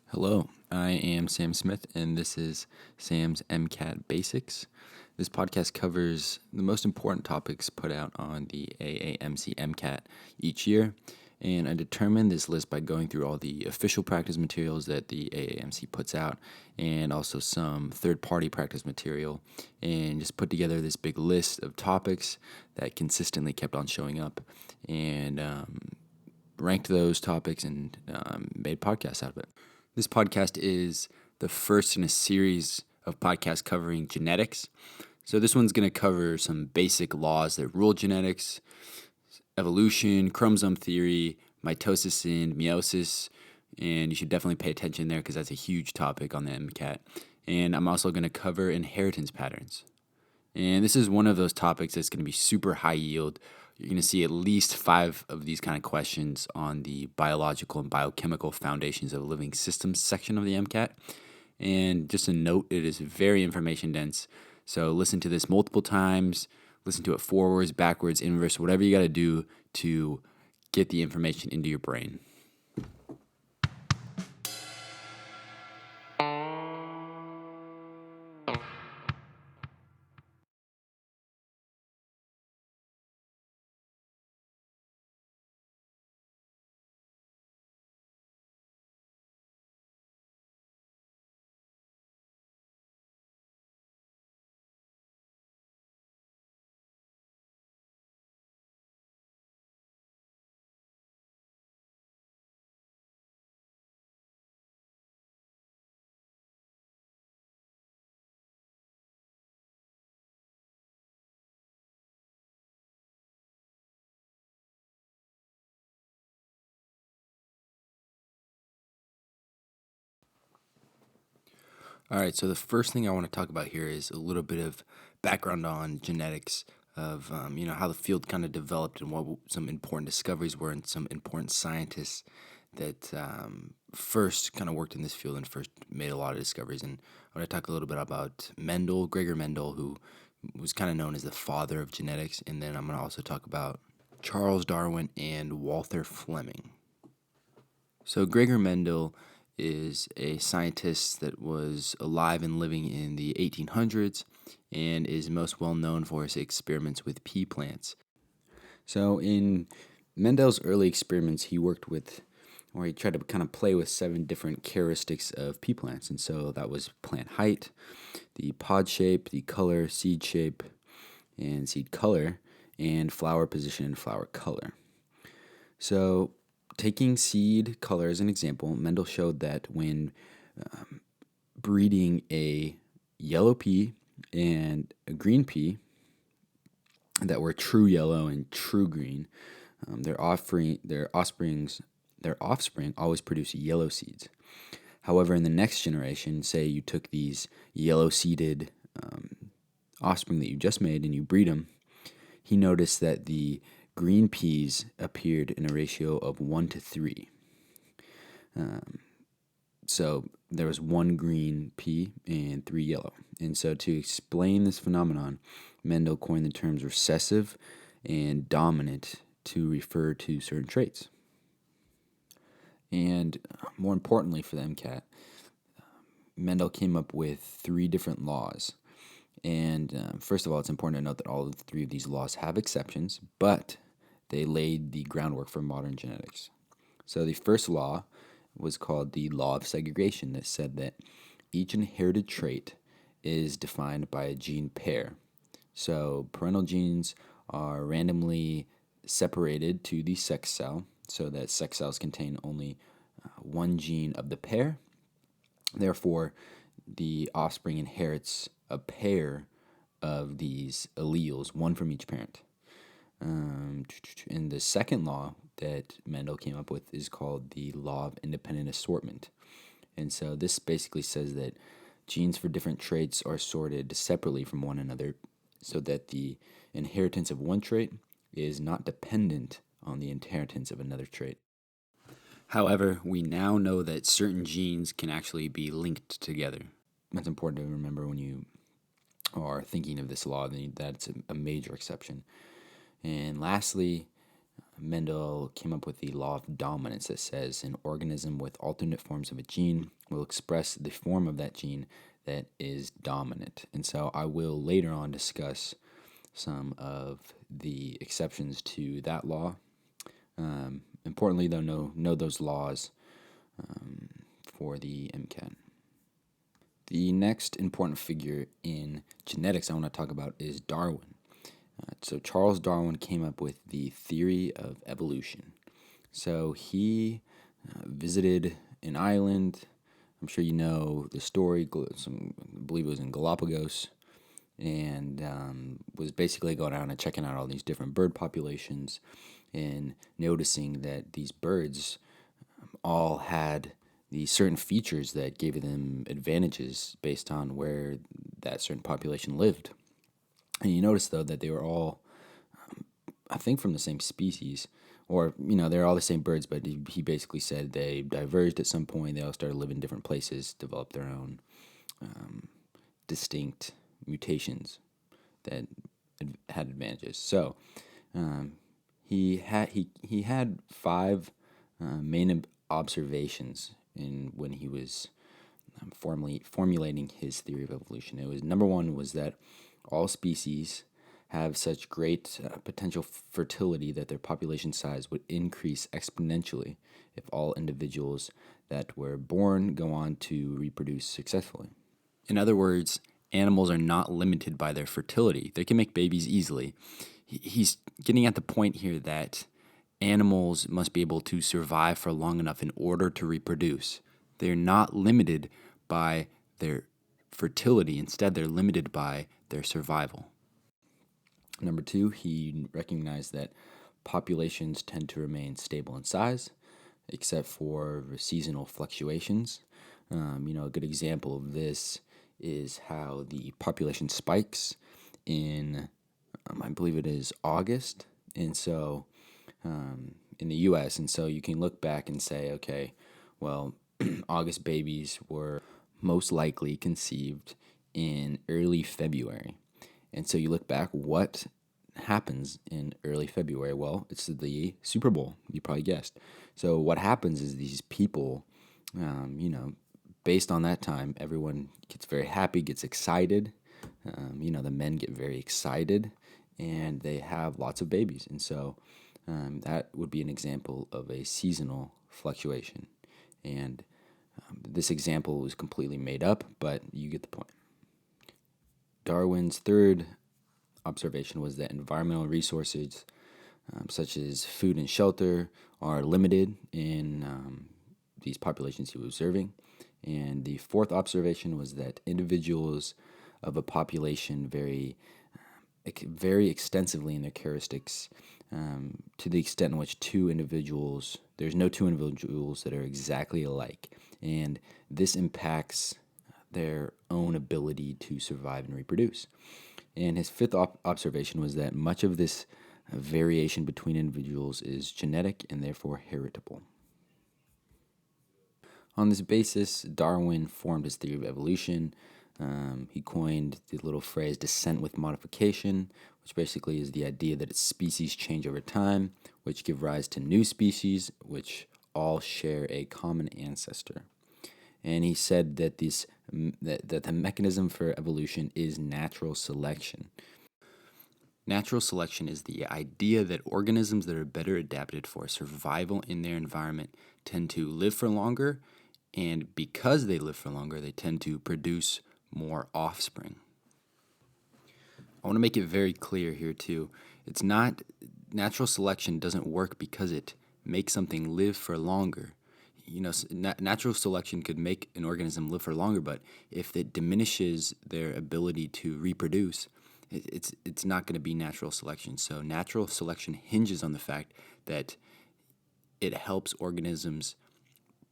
Hello, I am Sam Smith, and this is Sam's MCAT Basics. This podcast covers the most important topics put out on the AAMC MCAT each year, and I determined this list by going through all the official practice materials that the AAMC puts out, and also some third-party practice material, and just put together this big list of topics that consistently kept on showing up, and ranked those topics and made podcasts out of it. This podcast is the first in a series of podcasts covering genetics. So this one's going to cover some basic laws that rule genetics, evolution, chromosome theory, mitosis and meiosis, and you should definitely pay attention there because that's a huge topic on the MCAT. And I'm also going to cover inheritance patterns. And this is one of those topics that's going to be super high yield. You're going to see at least 5 of these kind of questions on the biological and biochemical foundations of living systems section of the MCAT. And just a note, it is very information dense. So listen to this multiple times, listen to it forwards, backwards, inverse, whatever you got to do to get the information into your brain. All right, so the first thing I want to talk about here is a little bit of background on genetics of how the field kind of developed and what some important discoveries were and some important scientists that first kind of worked in this field and first made a lot of discoveries. And I want to talk a little bit about Gregor Mendel, who was kind of known as the father of genetics, and then I'm going to also talk about Charles Darwin and Walter Fleming. So Gregor Mendel is a scientist that was alive and living in the 1800s and is most well known for his experiments with pea plants. So in Mendel's early experiments, he tried to kind of play with 7 different characteristics of pea plants. And so that was plant height, the pod shape, the color, seed shape, and seed color, and flower position and flower color. So taking seed color as an example, Mendel showed that when breeding a yellow pea and a green pea that were true yellow and true green, their offspring always produce yellow seeds. However, in the next generation, say you took these yellow-seeded offspring that you just made and you breed them, he noticed that the green peas appeared in a ratio of 1-3. So there was 1 green pea and 3 yellow. And so to explain this phenomenon, Mendel coined the terms recessive and dominant to refer to certain traits. And more importantly for the MCAT, Mendel came up with 3 different laws. And first of all, it's important to note that all of the 3 of these laws have exceptions, but they laid the groundwork for modern genetics. So the first law was called the law of segregation, that said that each inherited trait is defined by a gene pair. So parental genes are randomly separated to the sex cell, so that sex cells contain only 1 gene of the pair. Therefore, the offspring inherits a pair of these alleles, 1 from each parent. And the second law that Mendel came up with is called the law of independent assortment. And so this basically says that genes for different traits are sorted separately from one another so that the inheritance of one trait is not dependent on the inheritance of another trait. However, we now know that certain genes can actually be linked together. That's important to remember when you are thinking of this law, that it's a major exception. And lastly, Mendel came up with the law of dominance that says an organism with alternate forms of a gene will express the form of that gene that is dominant. And so I will later on discuss some of the exceptions to that law. Importantly, though, know those laws for the MCAT. The next important figure in genetics I want to talk about is Darwin. So Charles Darwin came up with the theory of evolution. So he visited an island. I'm sure you know the story. I believe it was in Galapagos, and was basically going around and checking out all these different bird populations and noticing that these birds all had these certain features that gave them advantages based on where that certain population lived. And you notice, though, that they were all, I think, from the same species, or, they're all the same birds, but he basically said they diverged at some point. They all started living in different places, developed their own distinct mutations that had advantages. So he had five main observations when he was formulating his theory of evolution. It was, number one was that all species have such great potential fertility that their population size would increase exponentially if all individuals that were born go on to reproduce successfully. In other words, animals are not limited by their fertility. They can make babies easily. He's getting at the point here that animals must be able to survive for long enough in order to reproduce. They're not limited by their fertility. Instead, they're limited by their survival. Number two, he recognized that populations tend to remain stable in size, except for seasonal fluctuations. A good example of this is how the population spikes in, I believe it is August, and so in the U.S., and so you can look back and say, okay, well, August babies were most likely conceived in early February. And so you look back, what happens in early February? Well, it's the Super Bowl, you probably guessed. So what happens is these people, based on that time, everyone gets very happy, gets excited. The men get very excited, and they have lots of babies. And so that would be an example of a seasonal fluctuation. And this example was completely made up, but you get the point. Darwin's third observation was that environmental resources, such as food and shelter, are limited in these populations he was observing. And the fourth observation was that individuals of a population vary very extensively in their characteristics, to the extent in which there's no two individuals that are exactly alike. And this impacts their own ability to survive and reproduce. And his fifth observation was that much of this variation between individuals is genetic and therefore heritable. On this basis, Darwin formed his theory of evolution. He coined the little phrase descent with modification, which basically is the idea that its species change over time, which give rise to new species, which all share a common ancestor. And he said that that the mechanism for evolution is natural selection. Natural selection is the idea that organisms that are better adapted for survival in their environment tend to live for longer, and because they live for longer, they tend to produce more offspring. I want to make it very clear here too. It's not natural selection doesn't work because it makes something live for longer. Natural selection could make an organism live for longer, but if it diminishes their ability to reproduce, it's not going to be natural selection. So natural selection hinges on the fact that it helps organisms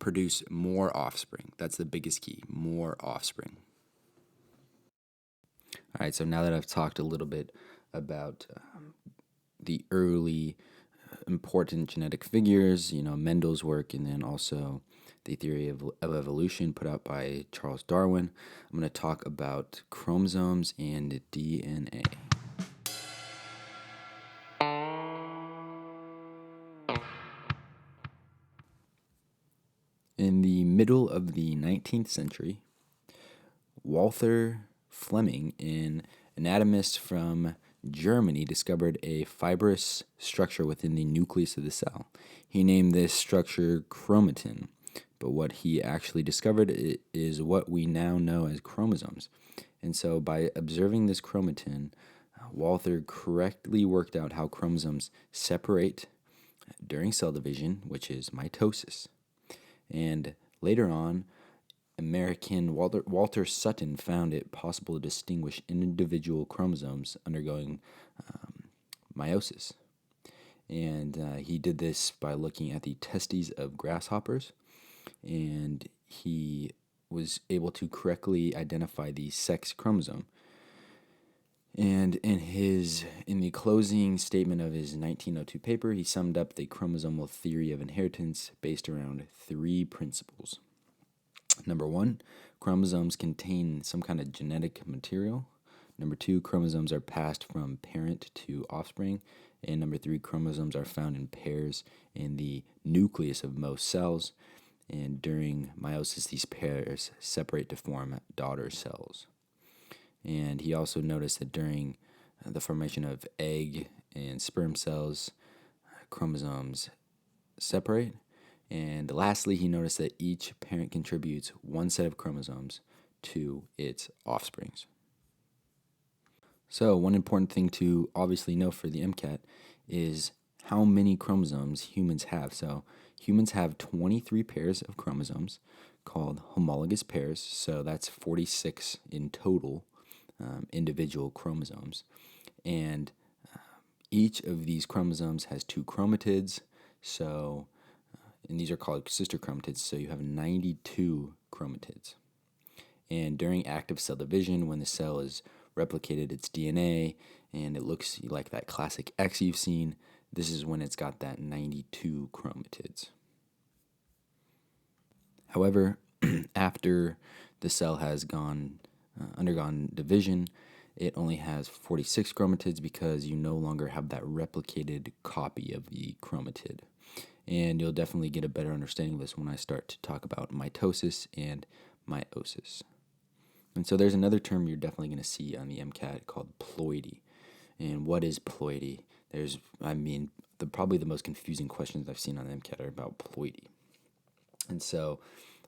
produce more offspring. That's the biggest key, more offspring. All right, so now that I've talked a little bit about the early important genetic figures, Mendel's work, and then also the theory of evolution put out by Charles Darwin, I'm going to talk about chromosomes and DNA. In the middle of the 19th century, Walther Fleming, an anatomist from Germany, discovered a fibrous structure within the nucleus of the cell. He named this structure chromatin, but what he actually discovered is what we now know as chromosomes. And so by observing this chromatin, Walther correctly worked out how chromosomes separate during cell division, which is mitosis. And later on, American Walter Sutton found it possible to distinguish individual chromosomes undergoing meiosis. And he did this by looking at the testes of grasshoppers, and he was able to correctly identify the sex chromosome. And in the closing statement of his 1902 paper, he summed up the chromosomal theory of inheritance based around 3 principles. Number 1, chromosomes contain some kind of genetic material. Number 2, chromosomes are passed from parent to offspring. And number 3, chromosomes are found in pairs in the nucleus of most cells. And during meiosis, these pairs separate to form daughter cells. And he also noticed that during the formation of egg and sperm cells, chromosomes separate. And lastly, he noticed that each parent contributes 1 set of chromosomes to its offsprings. So one important thing to obviously know for the MCAT is how many chromosomes humans have. So humans have 23 pairs of chromosomes called homologous pairs. So that's 46 in total individual chromosomes. And each of these chromosomes has 2 chromatids. So and these are called sister chromatids, so you have 92 chromatids. And during active cell division, when the cell is replicated its DNA and it looks like that classic X you've seen, this is when it's got that 92 chromatids. However, after the cell has undergone division, it only has 46 chromatids because you no longer have that replicated copy of the chromatid. And you'll definitely get a better understanding of this when I start to talk about mitosis and meiosis. And so there's another term you're definitely going to see on the MCAT called ploidy. And what is ploidy? Probably the most confusing questions I've seen on the MCAT are about ploidy. And so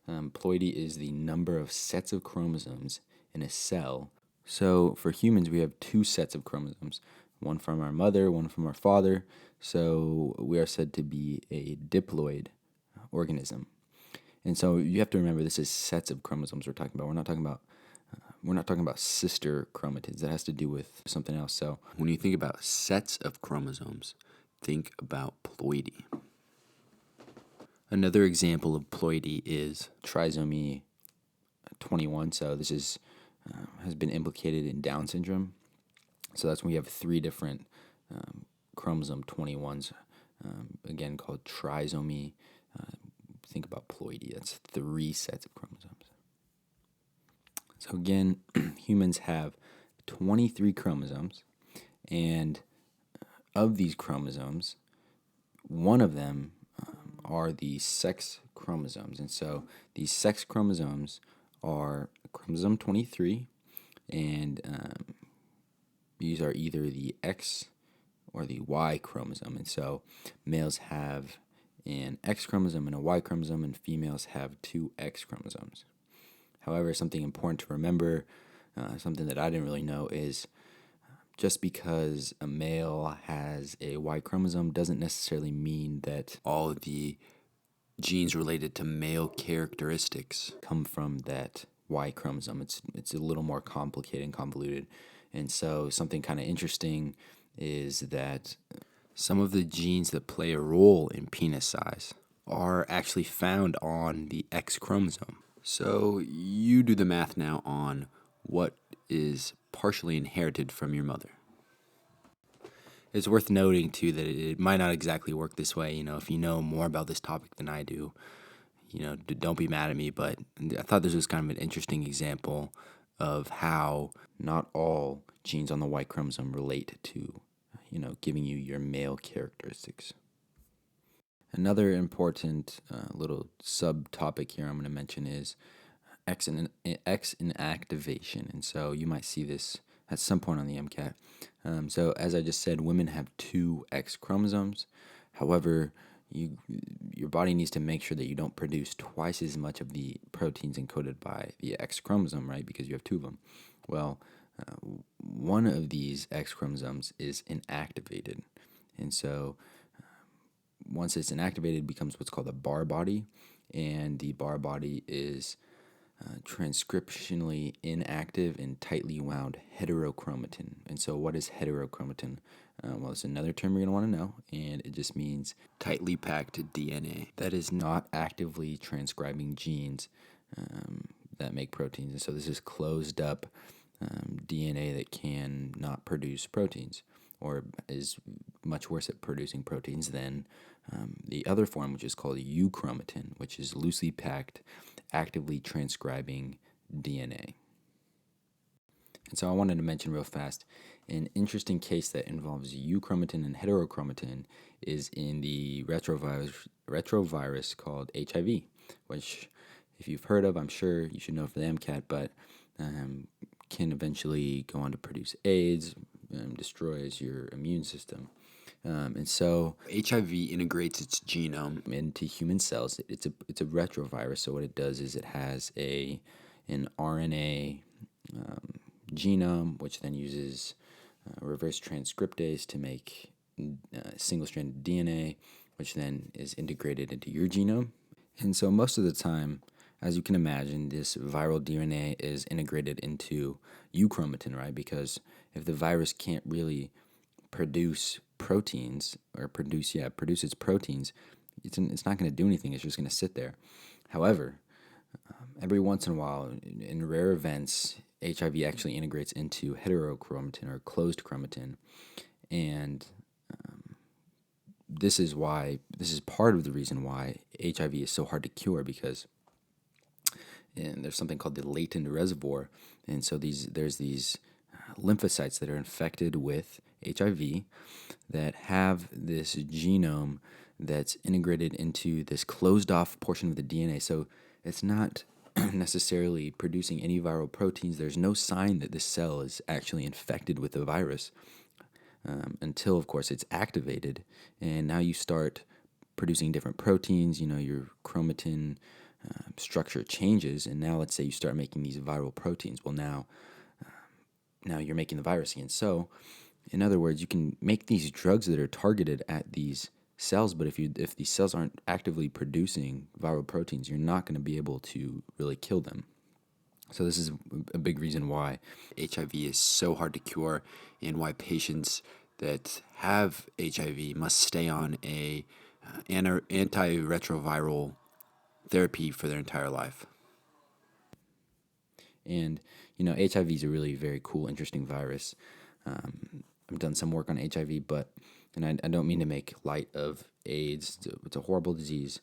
ploidy is the number of sets of chromosomes in a cell. So for humans, we have 2 sets of chromosomes, one from our mother, one from our father. So we are said to be a diploid organism. And so you have to remember this is sets of chromosomes we're talking about. We're not talking about sister chromatids. That has to do with something else. So when you think about sets of chromosomes, think about ploidy. Another example of ploidy is trisomy 21. So this has been implicated in Down syndrome. So that's when we have 3 different chromosome 21s, again called trisomy. Think about ploidy. That's 3 sets of chromosomes. So again, humans have 23 chromosomes, and of these chromosomes, one of them are the sex chromosomes. And so these sex chromosomes are chromosome 23, and these are either the X or the Y chromosome. And so males have an X chromosome and a Y chromosome, and females have 2 X chromosomes. However, something important to remember, something that I didn't really know, is just because a male has a Y chromosome doesn't necessarily mean that all of the genes related to male characteristics come from that Y chromosome. It's a little more complicated and convoluted. And so something kind of interesting is that some of the genes that play a role in penis size are actually found on the X chromosome. So you do the math now on what is partially inherited from your mother. It's worth noting, too, that it might not exactly work this way. If you know more about this topic than I do, don't be mad at me. But I thought this was kind of an interesting example of how not all genes on the Y chromosome relate to, giving you your male characteristics. Another important little subtopic here I'm going to mention is X inactivation. And so you might see this at some point on the MCAT. So as I just said, women have 2 X chromosomes. However, your body needs to make sure that you don't produce twice as much of the proteins encoded by the X chromosome, right? Because you have 2 of them. Well, one of these X chromosomes is inactivated. And so once it's inactivated, it becomes what's called a bar body. And the bar body is transcriptionally inactive and tightly wound heterochromatin. And so, what is heterochromatin? Well, it's another term you're going to want to know, and it just means Tightly packed DNA. that is not actively transcribing genes that make proteins. And so, this is closed up DNA that can not produce proteins, or is much worse at producing proteins than the other form, which is called euchromatin, which is loosely packed, actively transcribing DNA. And so I wanted to mention real fast, an interesting case that involves euchromatin and heterochromatin is in the retrovirus called HIV, which, if you've heard of, I'm sure you should know for the MCAT, but can eventually go on to produce AIDS, destroys your immune system. And so HIV integrates its genome into human cells. It's a retrovirus. So what it does is it has an RNA genome, which then uses reverse transcriptase to make single-stranded DNA, which then is integrated into your genome. And so most of the time, as you can imagine, this viral DNA is integrated into euchromatin, right? Because if the virus can't really produce proteins or produce its proteins, it's not going to do anything. It's just going to sit there. However, every once in a while, in rare events, HIV actually integrates into heterochromatin or closed chromatin, and this is part of the reason why HIV is so hard to cure, because there's something called the latent reservoir, and so there's these lymphocytes that are infected with HIV that have this genome that's integrated into this closed off portion of the DNA. So it's not necessarily producing any viral proteins. There's no sign that this cell is actually infected with the virus until, of course, it's activated. And now you start producing different proteins. Your chromatin structure changes. And now let's say you start making these viral proteins. Well, now you're making the virus again. So, in other words, you can make these drugs that are targeted at these cells, but if these cells aren't actively producing viral proteins, you're not going to be able to really kill them. So this is a big reason why HIV is so hard to cure, and why patients that have HIV must stay on a antiretroviral therapy for their entire life. And HIV is a really very cool, interesting virus. I've done some work on HIV, and I don't mean to make light of AIDS. It's a horrible disease,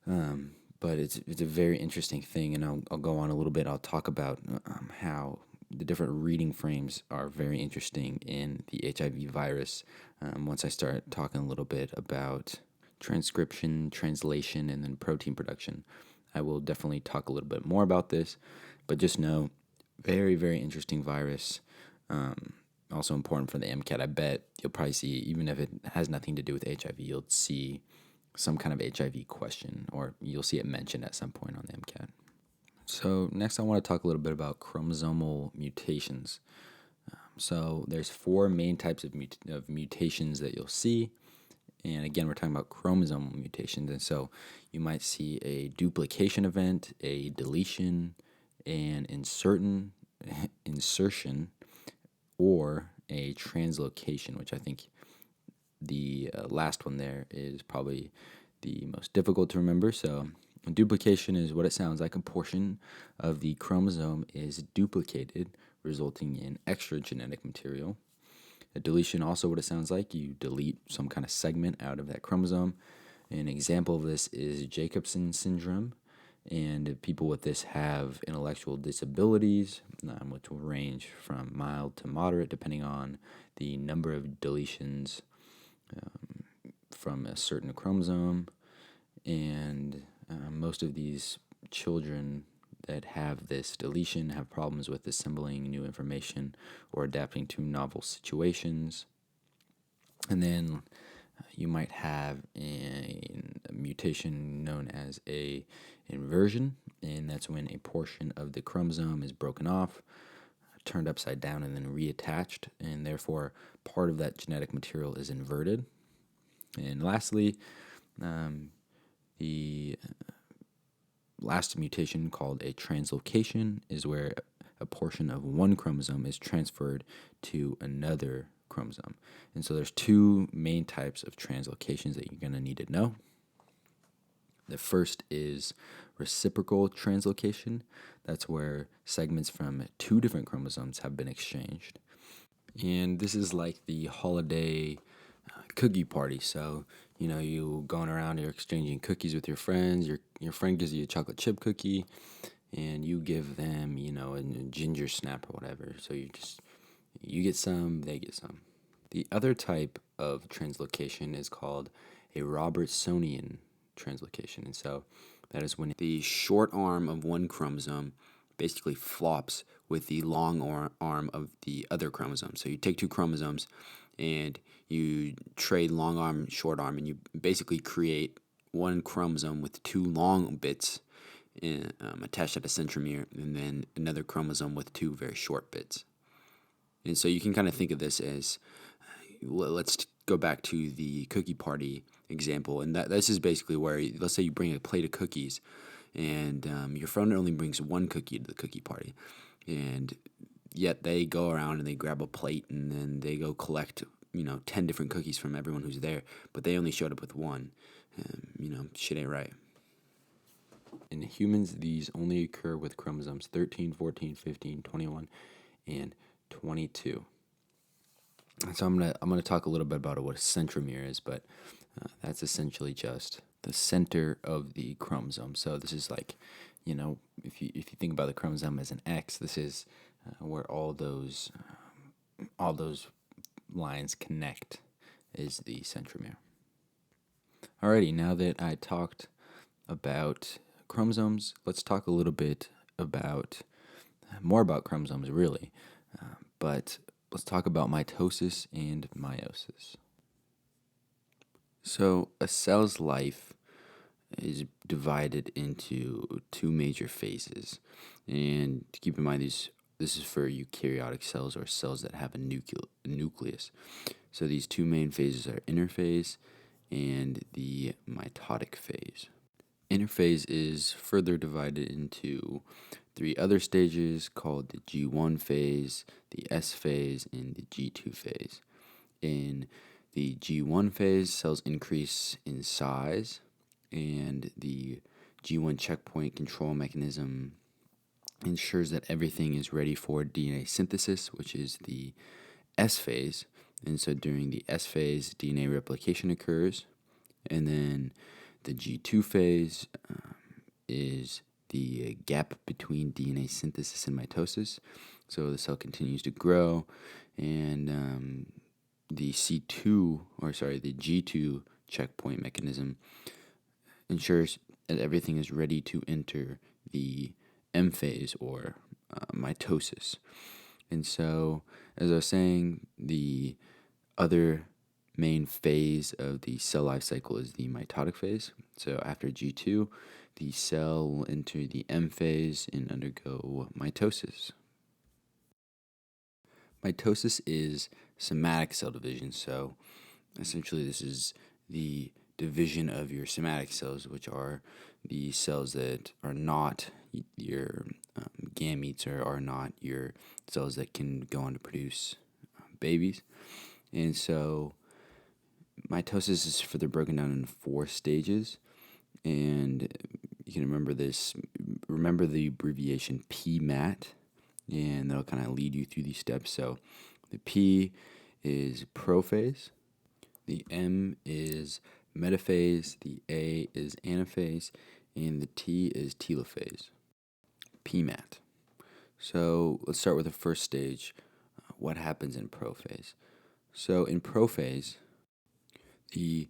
but it's a very interesting thing, and I'll go on a little bit. I'll talk about how the different reading frames are very interesting in the HIV virus. Once I start talking a little bit about transcription, translation, and then protein production, I will definitely talk a little bit more about this. But just know, very, very interesting virus. Also important for the MCAT. I bet you'll probably see, even if it has nothing to do with HIV, you'll see some kind of HIV question, or you'll see it mentioned at some point on the MCAT. So next I want to talk a little bit about chromosomal mutations. So there's 4 main types of mutations that you'll see. And again, we're talking about chromosomal mutations. And so you might see a duplication event, a deletion, an insertion, or a translocation, which I think the last one there is probably the most difficult to remember. So a duplication is what it sounds like. A portion of the chromosome is duplicated, resulting in extra genetic material. A deletion, also what it sounds like. You delete some kind of segment out of that chromosome. An example of this is Jacobson syndrome. And people with this have intellectual disabilities, which will range from mild to moderate, depending on the number of deletions from a certain chromosome, and most of these children that have this deletion have problems with assembling new information or adapting to novel situations. And then you might have a mutation known as a inversion, and that's when a portion of the chromosome is broken off, turned upside down, and then reattached, and therefore part of that genetic material is inverted. And lastly, the last mutation, called a translocation, is where a portion of one chromosome is transferred to another chromosome. And so there's two main types of translocations that you're going to need to know. The first is reciprocal translocation. That's where segments from two different chromosomes have been exchanged. And this is like the holiday cookie party. So, you going around, you're exchanging cookies with your friends. Your friend gives you a chocolate chip cookie, and you give them, a ginger snap or whatever. So you get some, they get some. The other type of translocation is called a Robertsonian translocation. And so that is when The short arm of one chromosome basically flops with the long arm of the other chromosome. So you take two chromosomes and you trade long arm, short arm, and you basically create one chromosome with two long bits attached at a centromere, and then another chromosome with two very short bits. And so you can kind of think of this as, let's go back to the cookie party example, and this is basically where, let's say you bring a plate of cookies, and your friend only brings one cookie to the cookie party, and yet they go around and they grab a plate, and then they go collect 10 different cookies from everyone who's there, but they only showed up with one. Shit ain't right. In humans, these only occur with chromosomes 13, 14, 15, 21, and 22. So I'm gonna talk a little bit about what a centromere is, but that's essentially just the center of the chromosome. So this is like, if you think about the chromosome as an X, this is where all those lines connect, is the centromere. Alrighty, now that I talked about chromosomes, let's talk a little bit more about chromosomes, really. But let's talk about mitosis and meiosis. So a cell's life is divided into two major phases. And to keep in mind, this is for eukaryotic cells, or cells that have a nucleus. So these two main phases are interphase and the mitotic phase. Interphase is further divided into three other stages called the G1 phase, the S phase, and the G2 phase. In the G1 phase, cells increase in size, and the G1 checkpoint control mechanism ensures that everything is ready for DNA synthesis, which is the S phase. And so during the S phase, DNA replication occurs. And then the G2 phase is the gap between DNA synthesis and mitosis. So the cell continues to grow, and the G2 checkpoint mechanism ensures that everything is ready to enter the M phase, or mitosis. And so, as I was saying, the other main phase of the cell life cycle is the mitotic phase. So after G2, the cell will enter the M phase and undergo mitosis. Mitosis is somatic cell division. So essentially, this is the division of your somatic cells, which are the cells that are not your gametes, or are not your cells that can go on to produce babies. And so mitosis is further broken down into 4 stages, and you can remember the abbreviation PMAT, and that'll kind of lead you through these steps. So the P is prophase, the M is metaphase, the A is anaphase, and the T is telophase. PMAT. So let's start with the first stage. What happens in prophase? So in prophase, the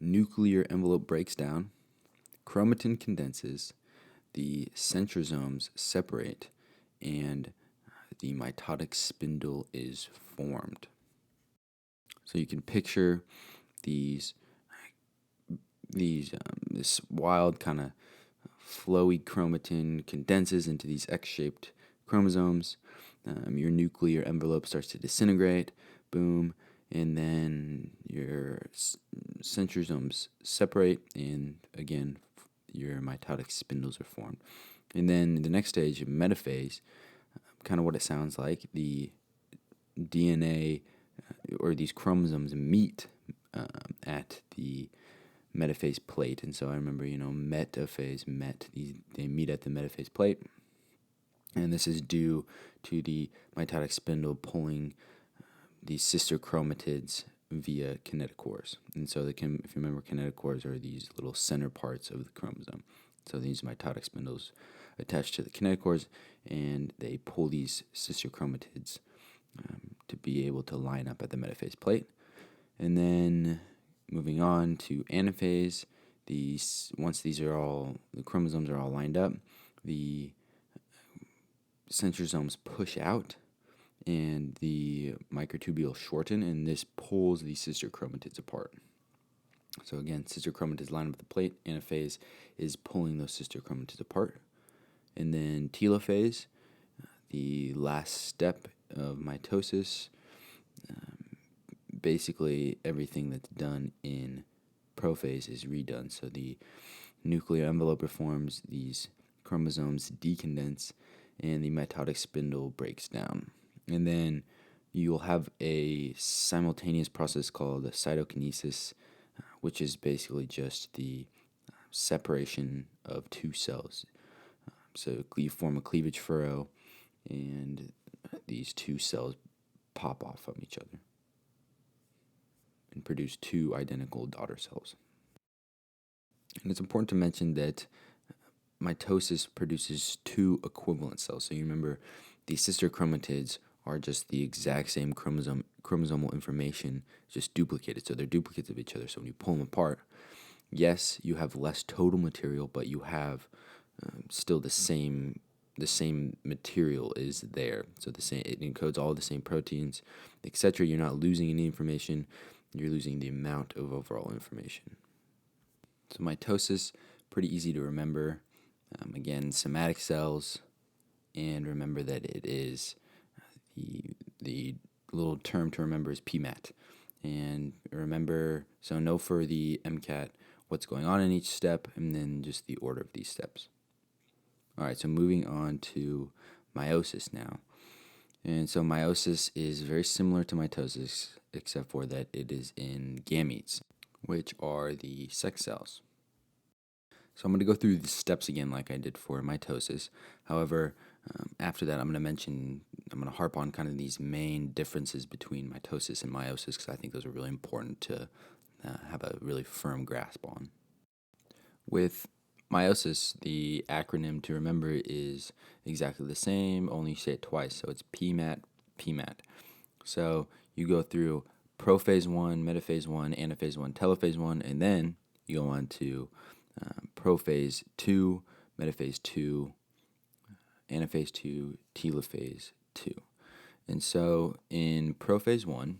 nuclear envelope breaks down, chromatin condenses, the centrosomes separate, and the mitotic spindle is formed. So you can picture these this wild kind of flowy chromatin condenses into these X-shaped chromosomes. Your nuclear envelope starts to disintegrate, boom, and then your centrosomes separate, and again, your mitotic spindles are formed. And then in the next stage, metaphase, kind of what it sounds like, the DNA or these chromosomes meet at the metaphase plate. And so I remember, metaphase, they meet at the metaphase plate. And this is due to the mitotic spindle pulling these sister chromatids via kinetochores. And so if you remember, kinetochores are these little center parts of the chromosome. So these mitotic spindles attach to the kinetochores, and they pull these sister chromatids to be able to line up at the metaphase plate. And then moving on to anaphase, once the chromosomes are all lined up, the centrosomes push out and the microtubules shorten, and this pulls these sister chromatids apart. So again, sister chromatids line up the plate. Anaphase is pulling those sister chromatids apart. And then telophase, the last step of mitosis, basically everything that's done in prophase is redone. So the nuclear envelope reforms, these chromosomes decondense, and the mitotic spindle breaks down. And then you'll have a simultaneous process called cytokinesis, which is basically just the separation of two cells. So you form a cleavage furrow, and these two cells pop off from each other and produce two identical daughter cells. And it's important to mention that mitosis produces two equivalent cells. So you remember, these sister chromatids are just the exact same chromosomal information, just duplicated. So they're duplicates of each other. So when you pull them apart, yes, you have less total material, but you have still the same material is there. So it encodes all the same proteins, etc. You're not losing any information. You're losing the amount of overall information. So mitosis, pretty easy to remember. Again, somatic cells, and remember that it is the little term to remember is PMAT. And remember, so know for the MCAT what's going on in each step, and then just the order of these steps. All right, so moving on to meiosis now. And so meiosis is very similar to mitosis, except for that it is in gametes, which are the sex cells. So I'm going to go through the steps again like I did for mitosis. However, after that, I'm going to harp on kind of these main differences between mitosis and meiosis, because I think those are really important to have a really firm grasp on. With meiosis, the acronym to remember is exactly the same, only you say it twice. So it's PMAT, PMAT. So you go through prophase 1, metaphase 1, anaphase 1, telophase 1, and then you go on to prophase 2, metaphase 2, anaphase 2, telophase 2. And so in prophase 1,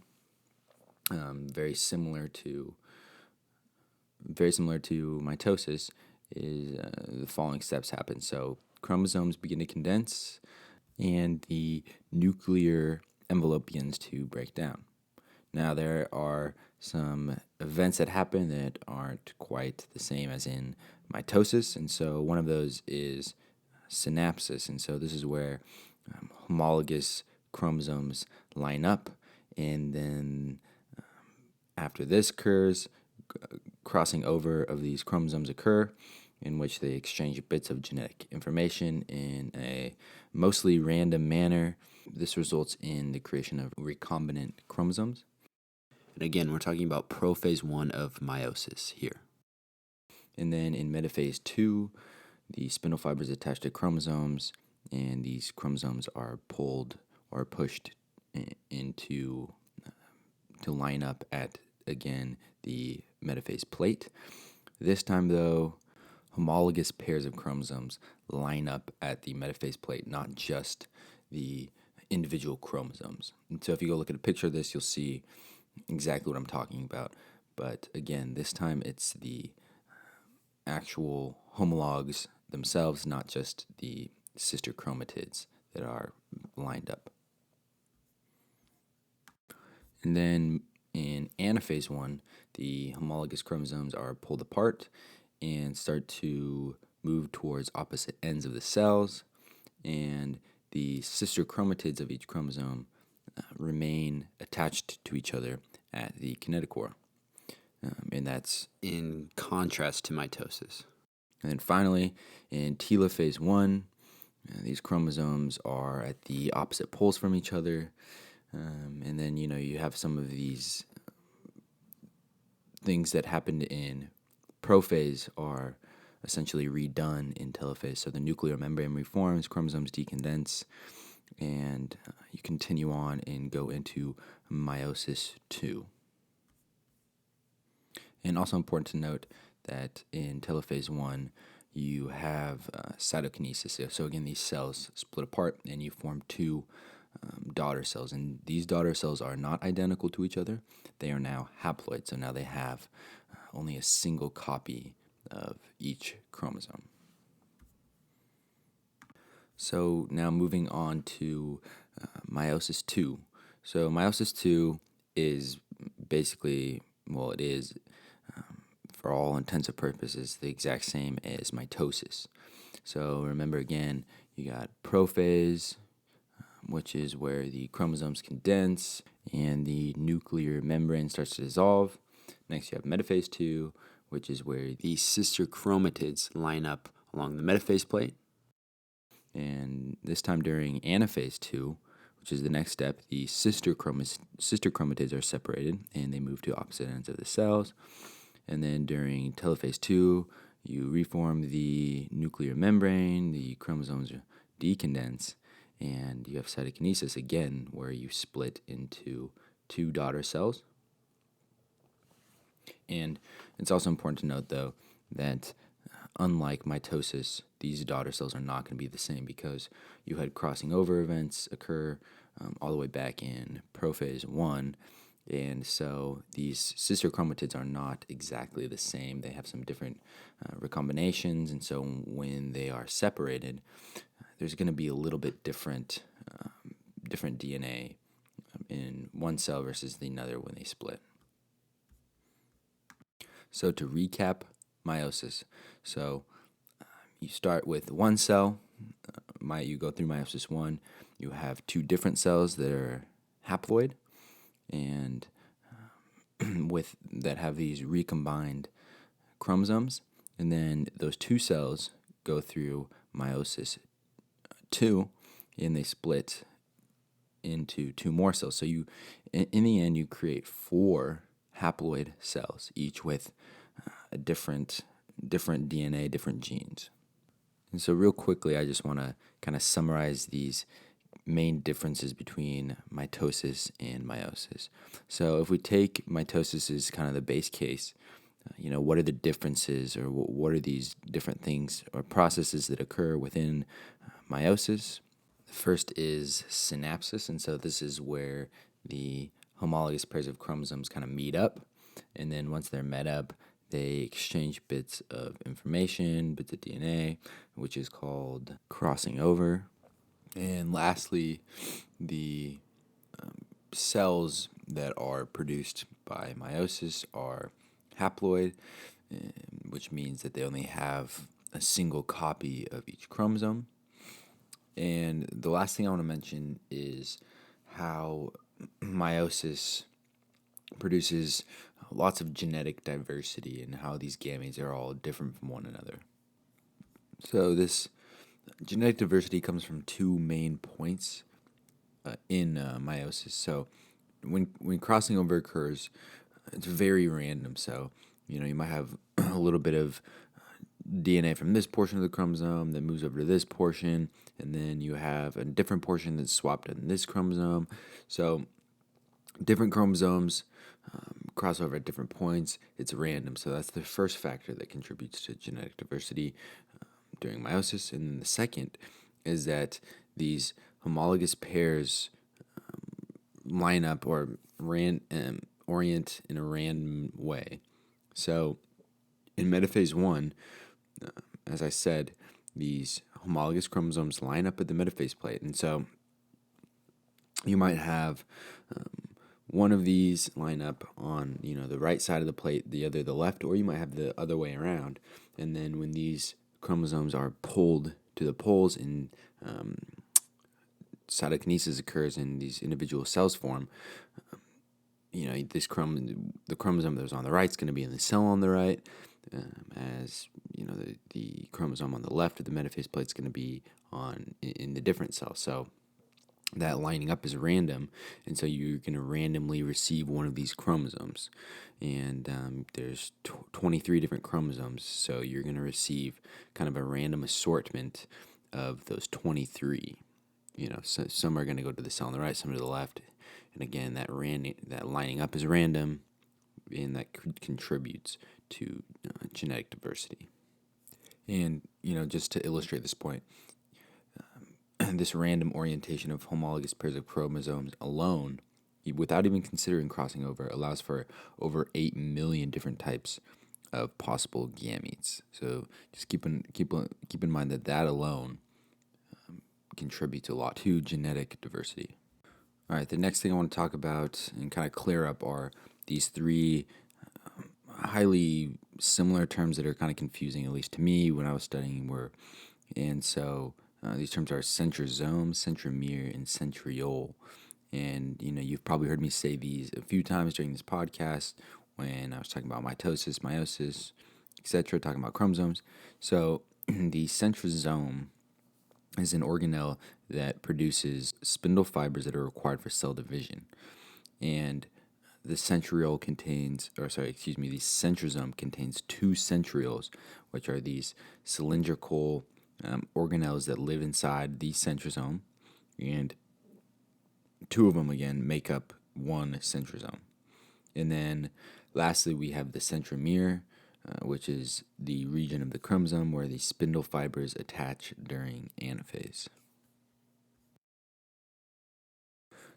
very similar to mitosis, is the following steps happen. So chromosomes begin to condense, and the nuclear envelope begins to break down. Now, there are some events that happen that aren't quite the same as in mitosis, and so one of those is synapsis. And so this is where homologous chromosomes line up, and then after this occurs, crossing over of these chromosomes occur, in which they exchange bits of genetic information in a mostly random manner. This results in the creation of recombinant chromosomes. And again, we're talking about prophase 1 of meiosis here. And then in metaphase 2, the spindle fibers attach to chromosomes, and these chromosomes are pulled or pushed into to line up at, again, the metaphase plate. This time, though, homologous pairs of chromosomes line up at the metaphase plate, not just the individual chromosomes. And so if you go look at a picture of this, you'll see exactly what I'm talking about. But again, this time it's the actual homologs themselves, not just the sister chromatids that are lined up. And then in anaphase 1, the homologous chromosomes are pulled apart and start to move towards opposite ends of the cells, and the sister chromatids of each chromosome remain attached to each other at the kinetochore. And that's in contrast to mitosis. And then finally, in telophase 1, these chromosomes are at the opposite poles from each other. And then, you have some of these things that happened in prophase are essentially redone in telophase. So the nuclear membrane reforms, chromosomes decondense, and you continue on and go into Meiosis II. And also important to note that in telophase 1, you have cytokinesis. So again, these cells split apart and you form two daughter cells. And these daughter cells are not identical to each other. They are now haploid. So now they have only a single copy of each chromosome. So now moving on to Meiosis II. So Meiosis II is basically, it is for all intents and purposes the exact same as mitosis. So remember again, you got prophase, which is where the chromosomes condense and the nuclear membrane starts to dissolve. Next you have metaphase 2, which is where the sister chromatids line up along the metaphase plate. And this time during anaphase 2, which is the next step, the sister chromatids are separated and they move to opposite ends of the cells. And then during telophase 2, you reform the nuclear membrane, the chromosomes decondense, and you have cytokinesis again, where you split into two daughter cells. And it's also important to note, though, that unlike mitosis, these daughter cells are not going to be the same because you had crossing over events occur all the way back in prophase 1. And so these sister chromatids are not exactly the same. They have some different recombinations. And so when they are separated, there's going to be a little bit different DNA in one cell versus the other when they split. So to recap, meiosis. So you start with one cell. You go through meiosis 1. You have two different cells that are haploid and that have these recombined chromosomes, and then those two cells go through meiosis 2, and they split into two more cells. So you, in the end, you create 4 haploid cells, each with a different DNA, different genes. And so real quickly, I just want to kind of summarize these main differences between mitosis and meiosis. So if we take mitosis as kind of the base case, what are the differences, or what are these different things or processes that occur within meiosis? The first is synapsis, and so this is where the homologous pairs of chromosomes kind of meet up, and then once they're met up, they exchange bits of information, bits of DNA, which is called crossing over. And lastly, the cells that are produced by meiosis are haploid, which means that they only have a single copy of each chromosome. And the last thing I want to mention is how meiosis produces lots of genetic diversity and how these gametes are all different from one another. So this genetic diversity comes from two main points in meiosis. So when crossing over occurs, it's very random. So you might have a little bit of DNA from this portion of the chromosome that moves over to this portion, and then you have a different portion that's swapped in this chromosome. So different chromosomes cross over at different points, it's random. So that's the first factor that contributes to genetic diversity during meiosis. And then the second is that these homologous pairs line up or orient in a random way. So in metaphase 1, as I said, these homologous chromosomes line up at the metaphase plate. And so you might have one of these line up on the right side of the plate, the other the left, or you might have the other way around. And then when these chromosomes are pulled to the poles and cytokinesis occurs and these individual cells form, the chromosome that was on the right is going to be in the cell on the right, as the chromosome on the left of the metaphase plate is going to be in the different cell. So that lining up is random, and so you're going to randomly receive one of these chromosomes. And there's 23 different chromosomes, so you're going to receive kind of a random assortment of those 23. So some are going to go to the cell on the right, some to the left, and again, that lining up is random, and that contributes to genetic diversity. And just to illustrate this point, this random orientation of homologous pairs of chromosomes alone, without even considering crossing over, allows for over 8 million different types of possible gametes. So just keep in mind that alone contributes a lot to genetic diversity. All right, the next thing I want to talk about and kind of clear up are these three highly similar terms that are kind of confusing, at least to me when I was studying. These terms are centrosome, centromere, and centriole. And you've probably heard me say these a few times during this podcast when I was talking about mitosis, meiosis, etc., talking about chromosomes. So the centrosome is an organelle that produces spindle fibers that are required for cell division. And the centrosome contains two centrioles, which are these cylindrical organelles that live inside the centrosome, and two of them again make up one centrosome. And then lastly, we have the centromere, which is the region of the chromosome where the spindle fibers attach during anaphase.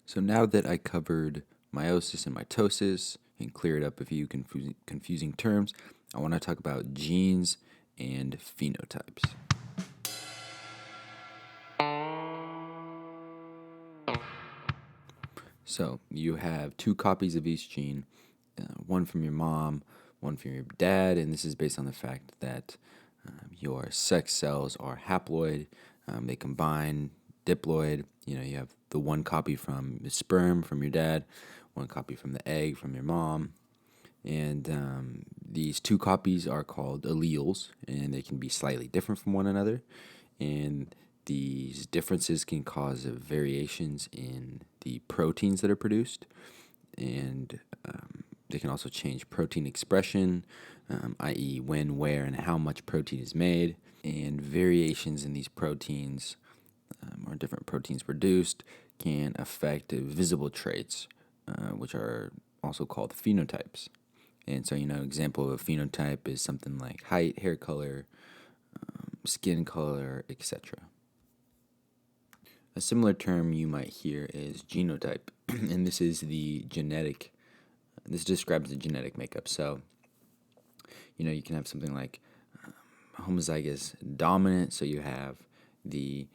So now that I covered meiosis and mitosis and cleared up a few confusing terms, I want to talk about genes and phenotypes. So you have two copies of each gene, one from your mom, one from your dad, and this is based on the fact that your sex cells are haploid. They combine, diploid. You have the one copy from the sperm from your dad, one copy from the egg from your mom. And these two copies are called alleles, and they can be slightly different from one another. And these differences can cause variations in the proteins that are produced, and they can also change protein expression, i.e. when, where, and how much protein is made. And variations in these proteins, or different proteins produced, can affect visible traits, which are also called phenotypes. And so, example of a phenotype is something like height, hair color, skin color, etc. A similar term you might hear is genotype, and this describes the genetic makeup. So, you can have something like homozygous dominant, so you have the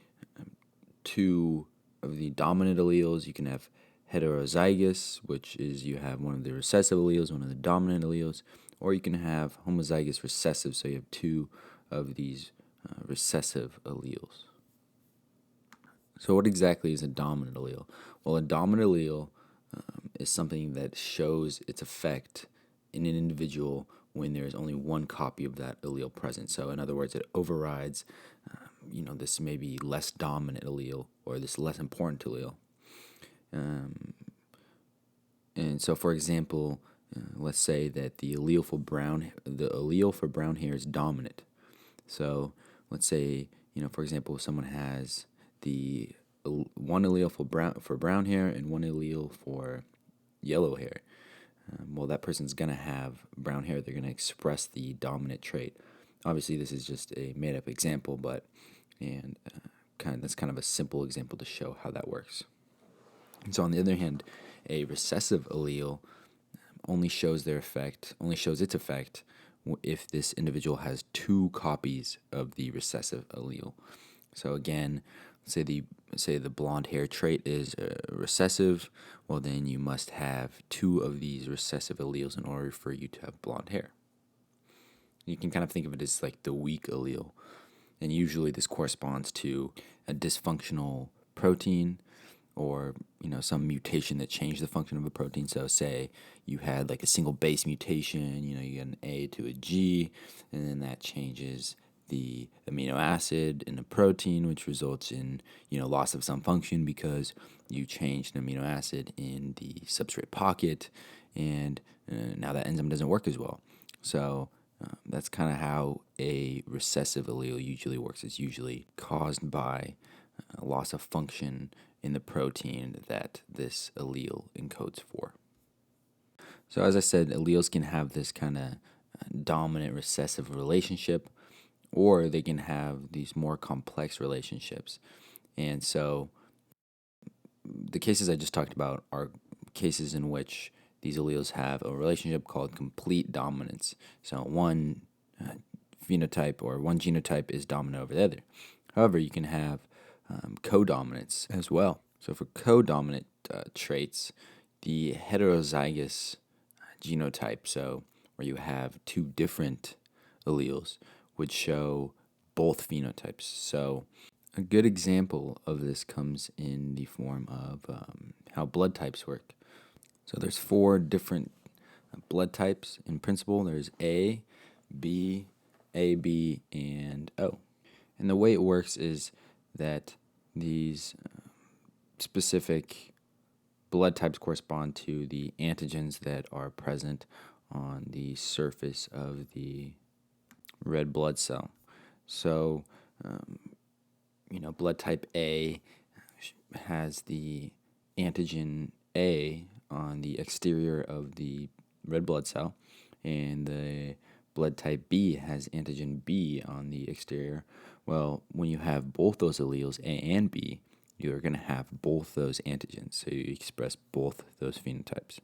two of the dominant alleles. You can have heterozygous, which is you have one of the recessive alleles, one of the dominant alleles, or you can have homozygous recessive, so you have two of these recessive alleles. So what exactly is a dominant allele? Well, a dominant allele is something that shows its effect in an individual when there is only one copy of that allele present. So in other words, it overrides, this may be less dominant allele or this less important allele. And so, for example, let's say that the allele for brown hair is dominant. So let's say, for example, someone has the one allele for brown hair and one allele for yellow hair. well, that person's going to have brown hair. They're going to express the dominant trait. Obviously, this is just a made-up example, but that's kind of a simple example to show how that works. And so, on the other hand, a recessive allele only shows its effect if this individual has two copies of the recessive allele. So again, say the blonde hair trait is recessive, well then you must have two of these recessive alleles in order for you to have blonde hair. You can kind of think of it as like the weak allele, and usually this corresponds to a dysfunctional protein or some mutation that changed the function of a protein. So say you had like a single base mutation, you get an A to a G, and then that changes the amino acid in a protein, which results in loss of some function because you changed an amino acid in the substrate pocket, and now that enzyme doesn't work as well. So that's kind of how a recessive allele usually works. It's usually caused by loss of function in the protein that this allele encodes for. So as I said, alleles can have this kind of dominant recessive relationship, or they can have these more complex relationships. And so the cases I just talked about are cases in which these alleles have a relationship called complete dominance. So one phenotype or one genotype is dominant over the other. However, you can have codominance as well. So for codominant traits, the heterozygous genotype, so where you have two different alleles, would show both phenotypes. So a good example of this comes in the form of how blood types work. So there's 4 different blood types in principle. There's A, B, AB, and O. And the way it works is that these specific blood types correspond to the antigens that are present on the surface of the red blood cell. So, blood type A has the antigen A on the exterior of the red blood cell, and the blood type B has antigen B on the exterior. Well, when you have both those alleles, A and B, you're going to have both those antigens, so you express both those phenotypes.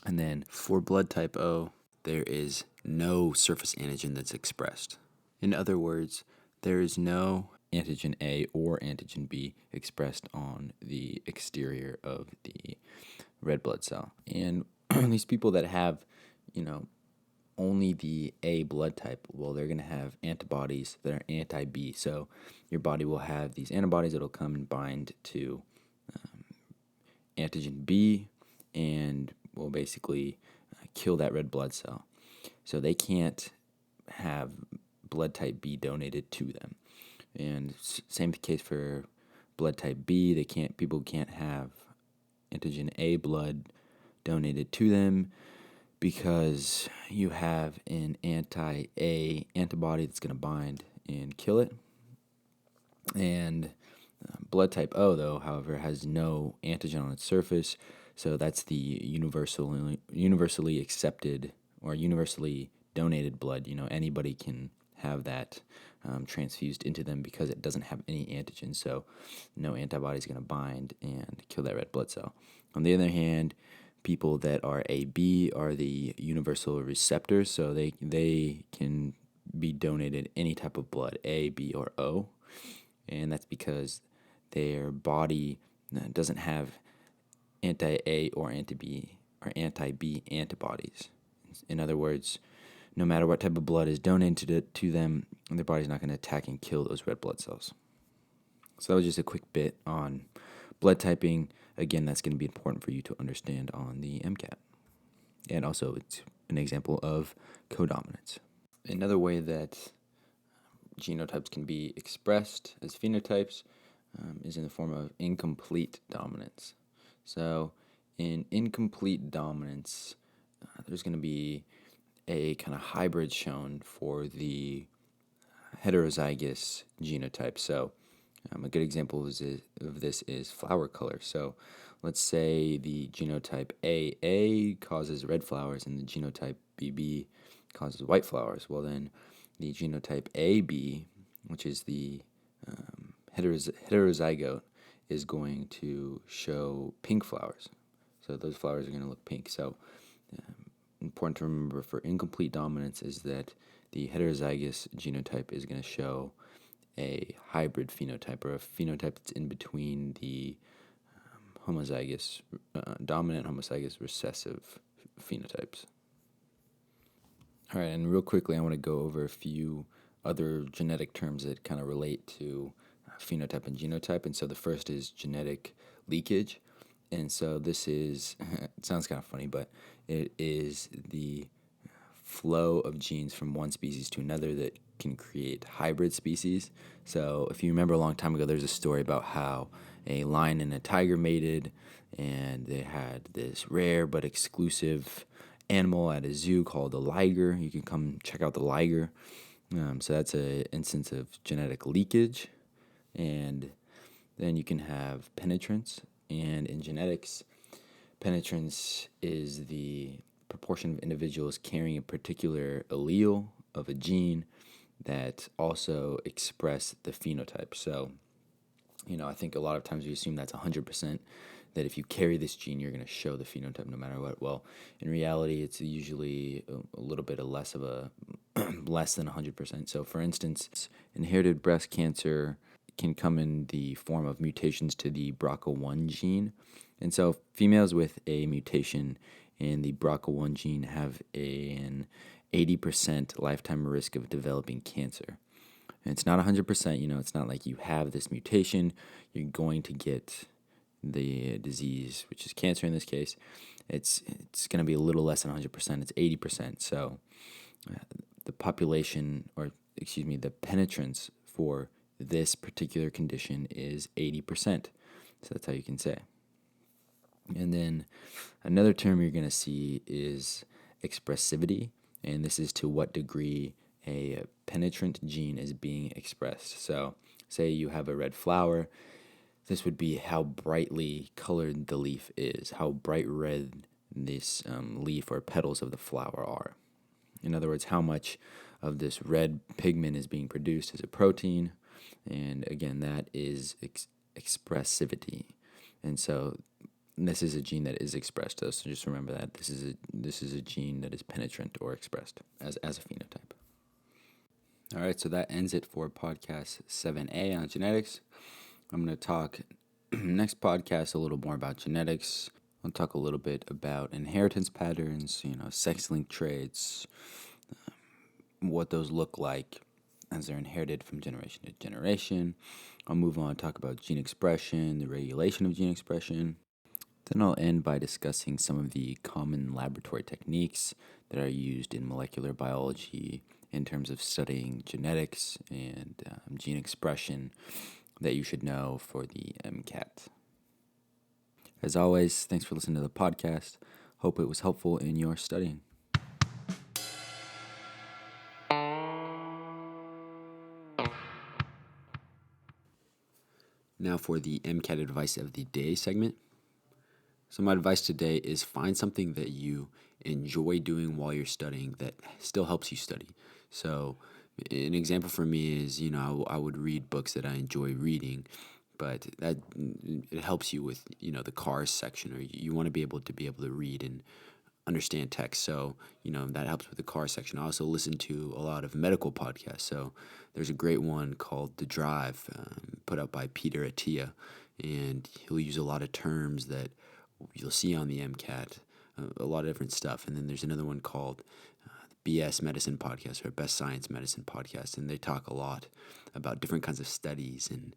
And then for blood type O, there is no surface antigen that's expressed. In other words, there is no antigen A or antigen B expressed on the exterior of the red blood cell. And these people that have, only the A blood type, well, they're going to have antibodies that are anti-B. So your body will have these antibodies that will come and bind to antigen B and will basically kill that red blood cell. So they can't have blood type B donated to them. And same case for blood type B. People can't have antigen A blood donated to them because you have an anti-A antibody that's going to bind and kill it. And blood type O, though, however, has no antigen on its surface, so that's the universally accepted or universally donated blood. Anybody can have that transfused into them because it doesn't have any antigen, so no antibody is going to bind and kill that red blood cell. On the other hand, people that are AB are the universal receptors, so they can be donated any type of blood, A, B, or O, and that's because their body doesn't have anti-A or anti-B antibodies. In other words, no matter what type of blood is donated to them, their body's not going to attack and kill those red blood cells. So that was just a quick bit on blood typing. Again, that's going to be important for you to understand on the MCAT. And also, it's an example of codominance. Another way that genotypes can be expressed as phenotypes is in the form of incomplete dominance. So in incomplete dominance, there's going to be a kind of hybrid shown for the heterozygous genotype. So A good example of this is flower color. So let's say the genotype AA causes red flowers and the genotype BB causes white flowers. Well, then the genotype AB, which is the heterozygote, is going to show pink flowers. So those flowers are going to look pink. So important to remember for incomplete dominance is that the heterozygous genotype is going to show a hybrid phenotype, or a phenotype that's in between the homozygous, dominant, homozygous, recessive phenotypes. All right, and real quickly, I want to go over a few other genetic terms that kind of relate to phenotype and genotype. And so the first is genetic leakage. And so this is, it sounds kind of funny, but it is the flow of genes from one species to another that can create hybrid species. So if you remember a long time ago, there's a story about how a lion and a tiger mated, and they had this rare but exclusive animal at a zoo called a liger. You can come check out the liger. So that's an instance of genetic leakage. And then you can have penetrance. And in genetics, penetrance is the proportion of individuals carrying a particular allele of a gene that also express the phenotype. So, I think a lot of times we assume that's 100%, that if you carry this gene, you're going to show the phenotype no matter what. Well, in reality, it's usually a little bit of less than 100%. So, for instance, inherited breast cancer can come in the form of mutations to the BRCA1 gene. And so females with a mutation in the BRCA1 gene have an 80% lifetime risk of developing cancer. And it's not 100%, it's not like you have this mutation, you're going to get the disease, which is cancer in this case. It's going to be a little less than 100%, it's 80%. So the penetrance for this particular condition is 80%. So that's how you can say. And then another term you're going to see is expressivity, and this is to what degree a penetrant gene is being expressed. So say you have a red flower, this would be how brightly colored the leaf is, how bright red this leaf or petals of the flower are. In other words, how much of this red pigment is being produced as a protein. And again, that is expressivity. And so this is a gene that is expressed. So just remember that this is a gene that is penetrant or expressed as a phenotype. All right, so that ends it for podcast 7A on genetics. I'm going to talk next podcast a little more about genetics. I'll talk a little bit about inheritance patterns, sex-linked traits, what those look like as they're inherited from generation to generation. I'll move on to talk about gene expression, the regulation of gene expression. Then I'll end by discussing some of the common laboratory techniques that are used in molecular biology in terms of studying genetics and gene expression that you should know for the MCAT. As always, thanks for listening to the podcast. Hope it was helpful in your studying. Now for the MCAT advice of the day segment. So my advice today is find something that you enjoy doing while you're studying that still helps you study. So an example for me is, I would read books that I enjoy reading, but that it helps you with, the cars section, or you want to be able to read and understand text. So, that helps with the car section. I also listen to a lot of medical podcasts. So there's a great one called The Drive, put out by Peter Attia, and he'll use a lot of terms that you'll see on the MCAT, a lot of different stuff. And then there's another one called BS Medicine Podcast, or Best Science Medicine Podcast, and they talk a lot about different kinds of studies and,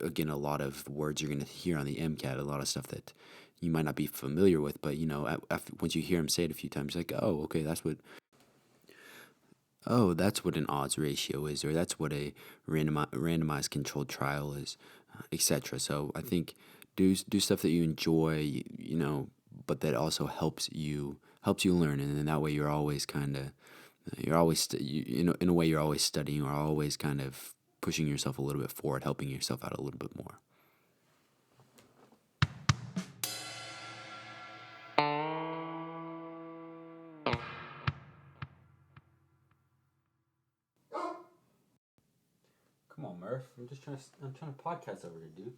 again, a lot of words you're going to hear on the MCAT, a lot of stuff that you might not be familiar with, but, once you hear them say it a few times, like, oh, okay, that's what an odds ratio is, or that's what a randomized controlled trial is, etc. So I think do stuff that you enjoy, but that also helps you learn, and then that way you're always in a way you're always studying, or always kind of pushing yourself a little bit forward, helping yourself out a little bit more. Come on, Murph. I'm trying to podcast over here, dude.